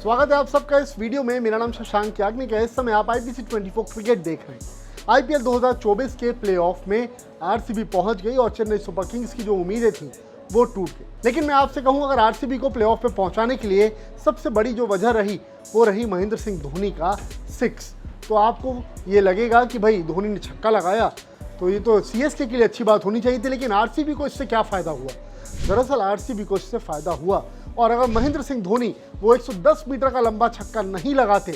स्वागत है आप सबका इस वीडियो में। मेरा नाम शशांक याग्निक है। इस समय आप IBC 24 क्रिकेट देख रहे हैं। IPL 2024 के प्लेऑफ में आरसीबी पहुंच गई और चेन्नई सुपर किंग्स की जो उम्मीदें थी वो टूट गई। लेकिन मैं आपसे कहूं, अगर आरसीबी को प्लेऑफ में पहुंचाने के लिए सबसे बड़ी जो वजह रही वो रही महेंद्र सिंह धोनी का 6। तो आपको ये लगेगा कि भाई धोनी ने छक्का लगाया तो ये तो CSK के लिए अच्छी बात होनी चाहिए थी, लेकिन आरसीबी को इससे क्या फ़ायदा हुआ? दरअसल आरसीबी को इससे फ़ायदा हुआ, और अगर महेंद्र सिंह धोनी वो 110 मीटर का लंबा छक्का नहीं लगाते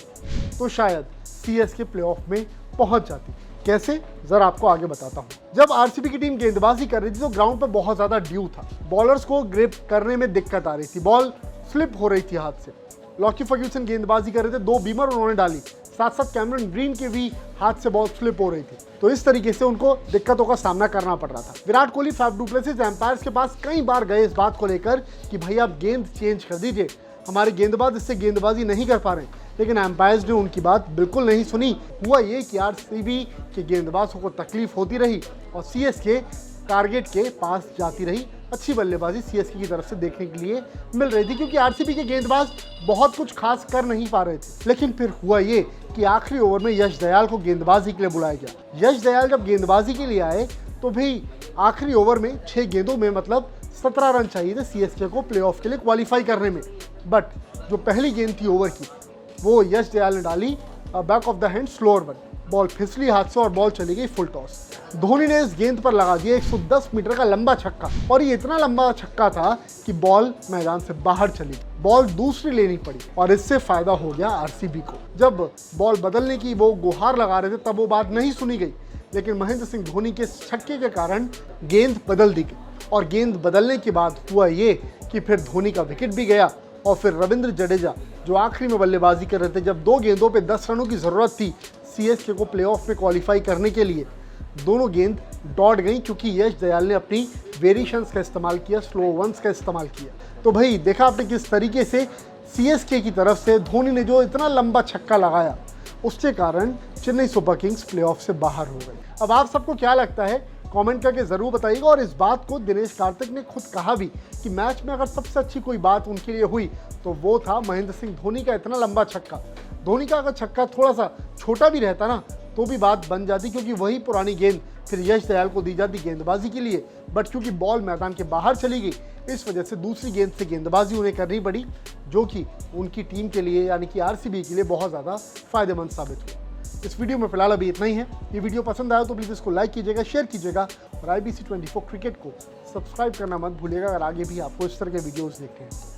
तो शायद CSK प्लेऑफ में पहुंच जाती। कैसे, ज़रा आपको आगे बताता हूं। जब आरसीबी की टीम गेंदबाजी कर रही थी तो ग्राउंड पर बहुत ज़्यादा ड्यू था, बॉलर्स को ग्रिप करने में दिक्कत आ रही थी, बॉल स्लिप हो रही थी हाथ से। लॉकी फर्ग्यूसन गेंदबाजी कर रहे थे, 2 बीमर उन्होंने डाली, साथ साथ कैमरन ग्रीन के भी हाथ से बॉल स्लिप हो रही थी। तो इस तरीके से उनको दिक्कतों का सामना करना पड़ रहा था। Virat Kohli, Faf du Plessis umpires के पास कई बार गए इस बात को लेकर कि भाई आप गेंद चेंज कर दीजिए, हमारे गेंदबाज इससे गेंदबाजी नहीं कर पा रहे, लेकिन एम्पायर्स ने उनकी बात बिल्कुल नहीं सुनी। हुआ ये कि आरसीबी के गेंदबाजों को तकलीफ होती रही और CSK टारगेट के पास जाती रही। अच्छी बल्लेबाजी CSK की तरफ से देखने के लिए मिल रही थी, क्योंकि आरसीबी के गेंदबाज बहुत कुछ खास कर नहीं पा रहे थे। लेकिन फिर हुआ ये कि आखिरी ओवर में यश दयाल को गेंदबाजी के लिए बुलाया गया। यश दयाल जब गेंदबाजी के लिए आए तो भी आखिरी ओवर में 6 गेंदों में मतलब 17 रन चाहिए थे CSK को प्लेऑफ के लिए क्वालिफाई करने में। बट जो पहली गेंद थी ओवर की वो यश दयाल ने डाली back of the hand slower one, ball फिसली हाथ से और बॉल चली गई फुल टॉस। धोनी ने इस गेंद पर लगा दिया 110 मीटर का लंबा छक्का, और ये इतना लंबा छक्का था कि बॉल मैदान से बाहर चली, बॉल दूसरी लेनी पड़ी और इससे फायदा हो गया आरसीबी को। जब बॉल बदलने की वो गुहार लगा रहे थे तब वो बात नहीं सुनी गई, लेकिन महेंद्र सिंह धोनी के छक्के के कारण गेंद बदल दी गई। और गेंद बदलने के बाद हुआ ये कि फिर धोनी का विकेट भी गया और फिर रविंद्र जडेजा जो आखिरी में बल्लेबाजी कर रहे थे, जब 2 गेंदों पे 10 रनों की ज़रूरत थी CSK को प्लेऑफ में क्वालिफाई करने के लिए, दोनों गेंद डॉट गई, क्योंकि यश दयाल ने अपनी वेरिएशंस का इस्तेमाल किया, स्लो वंस का इस्तेमाल किया। तो भाई देखा आपने किस तरीके से CSK की तरफ से धोनी ने जो इतना लंबा छक्का लगाया उसके कारण चेन्नई सुपर किंग्स प्लेऑफ से बाहर हो गई। अब आप सबको क्या लगता है कमेंट करके ज़रूर बताइएगा। और इस बात को दिनेश कार्तिक ने खुद कहा भी कि मैच में अगर सबसे अच्छी कोई बात उनके लिए हुई तो वो था महेंद्र सिंह धोनी का इतना लंबा छक्का। धोनी का अगर छक्का थोड़ा सा छोटा भी रहता ना तो भी बात बन जाती, क्योंकि वही पुरानी गेंद फिर यश दयाल को दी जाती गेंदबाजी के लिए। बट क्योंकि बॉल मैदान के बाहर चली गई, इस वजह से दूसरी गेंद से गेंदबाजी उन्हें करनी पड़ी, जो कि उनकी टीम के लिए यानी कि आरसीबी के लिए बहुत ज़्यादा फायदेमंद साबित हुआ। इस वीडियो में फिलहाल अभी इतना ही है। ये वीडियो पसंद आया तो प्लीज़ इसको लाइक कीजिएगा, शेयर कीजिएगा और IBC 24 क्रिकेट को सब्सक्राइब करना मत भूलिएगा अगर आगे भी आपको इस तरह के वीडियोज़ देखते हैं।